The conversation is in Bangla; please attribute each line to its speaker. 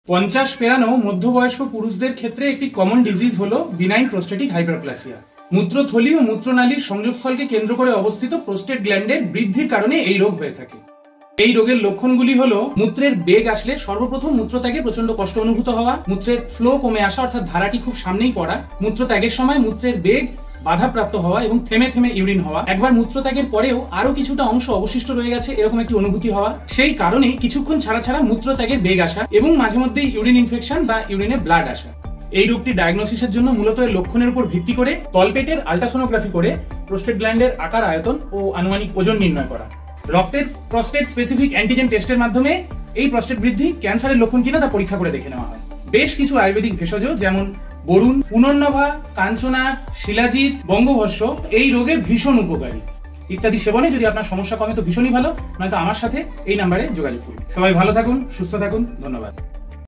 Speaker 1: 50 পেরানো মধ্যবয়স্ক পুরুষদের ক্ষেত্রে একটি কমন ডিজিজ হলো বিনাইন প্রোস্টেটিক হাইপারপ্লাসিয়া। মূত্রথলি ও মূত্রনালীর সংযোগস্থলকে কেন্দ্র করে অবস্থিত প্রোস্টেট গ্ল্যান্ডের বৃদ্ধির কারণে এই রোগ হয়ে থাকে। এই রোগের লক্ষণগুলি হলো মূত্রের বেগ আসলে সর্বপ্রথম মূত্রত্যাগে প্রচন্ড কষ্ট অনুভূত হওয়া, মূত্রের ফ্লো কমে আসা অর্থাৎ ধারাটি খুব সামনেই পড়া, মূত্রত্যাগের সময় মূত্রের বেগ বাধাপ্রাপ্ত হওয়া এবং থেমে থেমে ইউরিন হওয়া, একবার মূত্রত্যাগের পরেও আরো কিছুটা অংশ অবশিষ্ট রয়ে গেছে এরকম একটি অনুভূতি হওয়া, সেই কারণে কিছুক্ষণ ছাড়া ছাড়া মূত্রত্যাগের বেগ আসা এবং মাঝে মধ্যে ইউরিন ইনফেকশন বা ইউরিনে ব্লাড আসা। এই রোগটি ডায়াগনোসিসের জন্য মূলত এর লক্ষণের উপর ভিত্তি করে তলপেটের আল্ট্রাসোনোগ্রাফি করে প্রোস্টেট গ্ল্যান্ডের আকার, আয়তন ও আনুমানিক ওজন নির্ণয় করা। রক্তের প্রোস্টেট স্পেসিফিক অ্যান্টিজেন টেস্টের মাধ্যমে এই প্রোস্টেট বৃদ্ধি ক্যান্সারের লক্ষণ কিনা তা পরীক্ষা করে দেখে নেওয়া হয়। বেশ কিছু আয়ুর্বেদিক ভেষজ যেমন বরুণ, পুনর্নভা, কাঞ্চনা, শিলাজিৎ, বঙ্গভস্য এই রোগে ভীষণ উপকারী। ইত্যাদি সেবনে যদি আপনার সমস্যা কমে তো ভীষণই ভালো, নয়তো আমার সাথে এই নাম্বারে যোগাযোগ করুন। সবাই ভালো থাকুন, সুস্থ থাকুন, ধন্যবাদ।